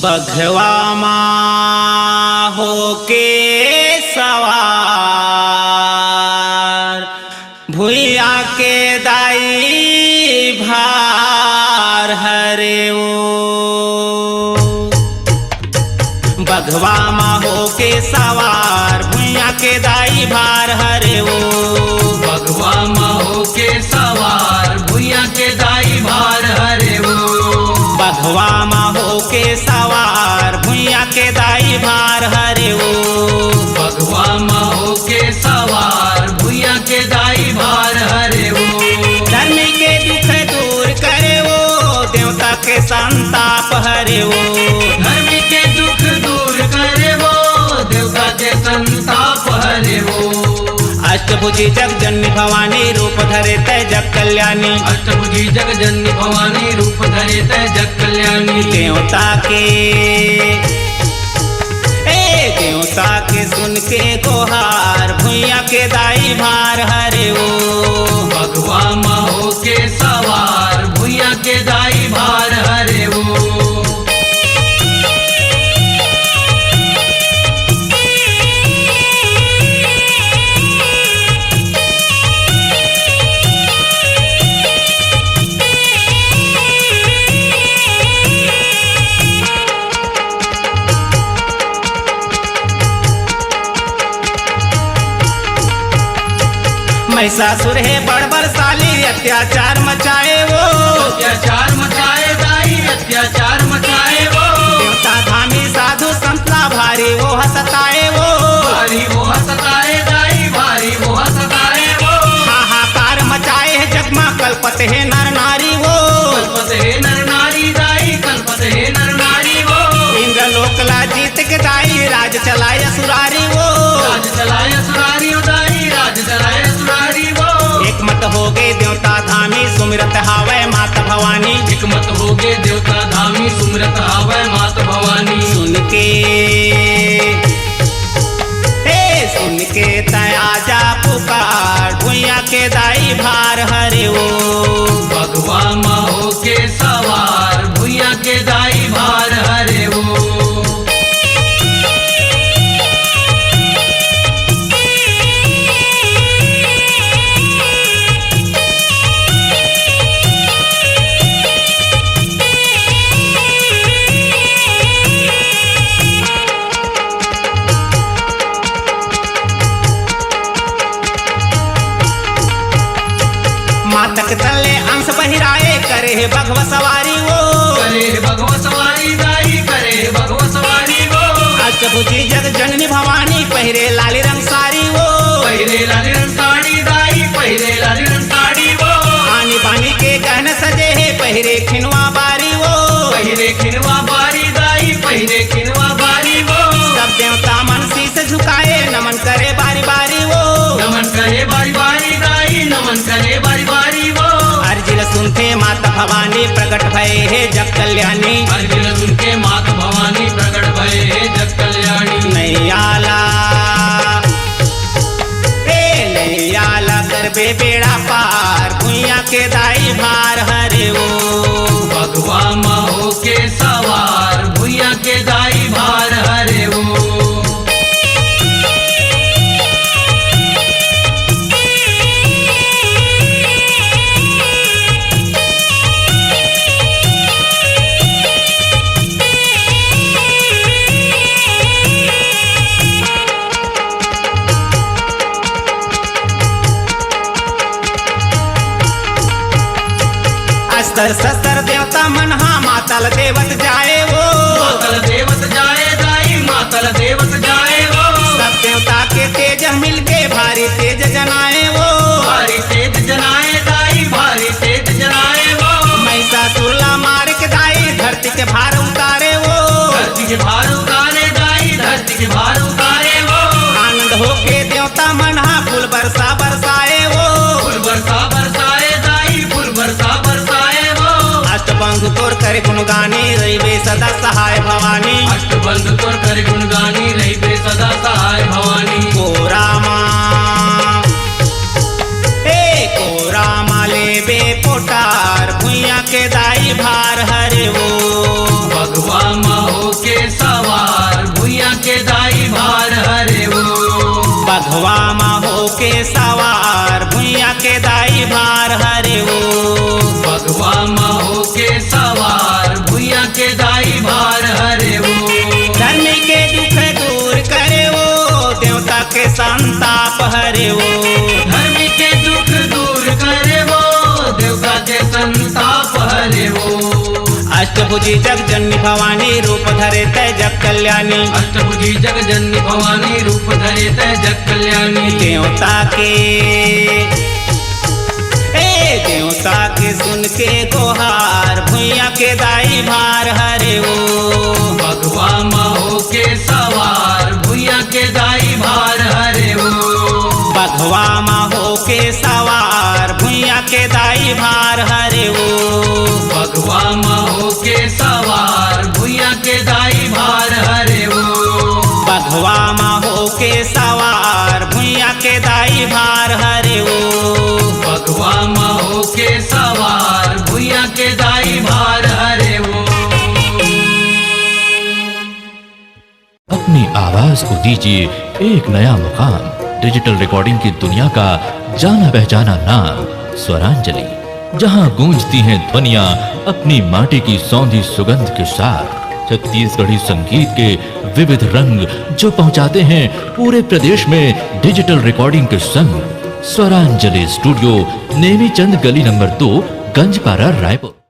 बघवा माँ होके सवार भुइया के दाई भार हरे वो बघवा माँ होके सवार भुइया के दाई भार हरे वो बघवा माँ होके सवार भुइया के दाई भार हरे वो बघवा माँ होके सवार भुइया के दाई भार हरे वो बघवा माँ होके सवार भुइया के दाई भार हरे वो धर्म के दुख दूर करे वो देवता के संताप हरे वो धर्म के दुख दूर करे वो देवता के संताप हरे वो अष्टभुजी जगजननी भवानी रूप धरे तय जग कल्याणी अष्टभुजी जगजननी भवानी रूप धरे तय जग कल्याणी देवता के सुन के गोहार भुइया के दाई भार हरे वो बघवा माँ होके सवार भुइया के दाई भार हरे वो महिषासुर है बड़ साली अत्याचार मचाए वो अत्याचार मचाए दाई अत्याचार मचाए वो देवता धामी साधु संतला भारी वो हसताए वो भारी वो हसताए दाई भारी वो हसताए वो हाहाकार मचाए है जगमा कल्पत है नर नारी वो कल्पत है नर नारी दाई कल्पत है नर नारी वो इंद्र लोकला जीत के दाई राज चलाए सुरारी वो राज चलाए सुरारी दाई राज चलाए सुरारी वो एक मत हो गए देवता धामी सुमिरत हावै मात भवानी एक मत हो गए देवता धामी सुमरत हावै मात भवानी सुन के तया जा पुकार भुइया के दाई भार हरे वो बघवा माँ होके सवार भुइया के दाई भार हरे वो मातक तले अंश बहिराए करे है बघवा सवारी वो करे भगवा सवारी दाई करे भगवा सवारी वो अष्टभुजी जग जननी भवानी पहिरे लाली रंग सारी वो पहिरे लाली रंग साड़ी दाई पहिरे लाली रंग साड़ी वो आनी बानी के गहन सजे है पहिरे खिनवा बारी वो पहिरे खिनवा बारी दाई पहिरे खिनवा बारी वो सब देवता मन शीस झुकाए नमन करे बारी बारी वो नमन करे बारी बारी दाई नमन करे बारी बारी वो अर्जिल सुनते माता भवानी प्रकट भय है जग कल्याणी अर्जुन सुन के मात भवानी प्रकट भय है जग कल्याणी नैयाला करबे बेड़ा पार भुइया के दाई भार हरे वो बघवा माँ होके सवार भुइया के दाई भार हरे वो अस्तर शस्त्र देवता मनहा मातल देवत जाए वो मातल देवत जाए दाई मातल देवत जाए वो सब देवता के तेज मिलके भारी तेज जनाए वो भारी तेज जनाए दाई भारी तेज जनाए वो महिषासुरला मार के दाई धरती के भार उतारे वो धरती के भार उतारे दाई धरती के भार उतारे वो आनंद होके देवता मनहा फूल बरसा बरसाए वो फूल बरसा बरसाए दाई फूल बरसा बरसाए वो अष्टबंधु तोर करे गुणगानी रहिबे सदा सहाय भवानी अष्टबंध तोर कर गुणगानी रहिबे सदा सहाय भवानी कोरा माँ लेबे पोटार भुइया के दाई भार हरे वो बघवा माँ होके बघवा मा हो के सवार भुइया के दाई भार हरे वो बघवा महो के सवार भुइया के दाई भार हरे वो धर्म के दुख दूर करे वो देवता के संताप हरे वो धर्म के दुख दूर करे वो देवता के संताप हरे वो अष्टभुजी जगजननी भवानी रूप धरे तय जग कल्याणी अष्टभुजी जगजननी भवानी रूप धरे तय जग कल्याणी देवता के सुन के गोहार भुइया के दाई भार हरे वो बघवा महो के सवार भुइया के दाई भार हरे वो बघवा मा हो के सवार भुइया के दाई भार हरे वो बघवा महो के सवार भुइया के दाई भार हरे वो बघवा मा हो के सवार भुइया के दाई भार हरे वो बघवा महो के सवार भुइया के दाई भार हरे वो अपनी आवाज को दीजिए एक नया मुकाम। डिजिटल रिकॉर्डिंग की दुनिया का जाना पहचाना नाम स्वरांजलि, जहां गूंजती हैं ध्वनियां अपनी माटी की सौंधी सुगंध के साथ। छत्तीसगढ़ी संगीत के विविध रंग जो पहुंचाते हैं पूरे प्रदेश में डिजिटल रिकॉर्डिंग के संग। स्वरांजलि स्टूडियो, नेमीचंद गली नंबर 2, गंजपारा, रायपुर।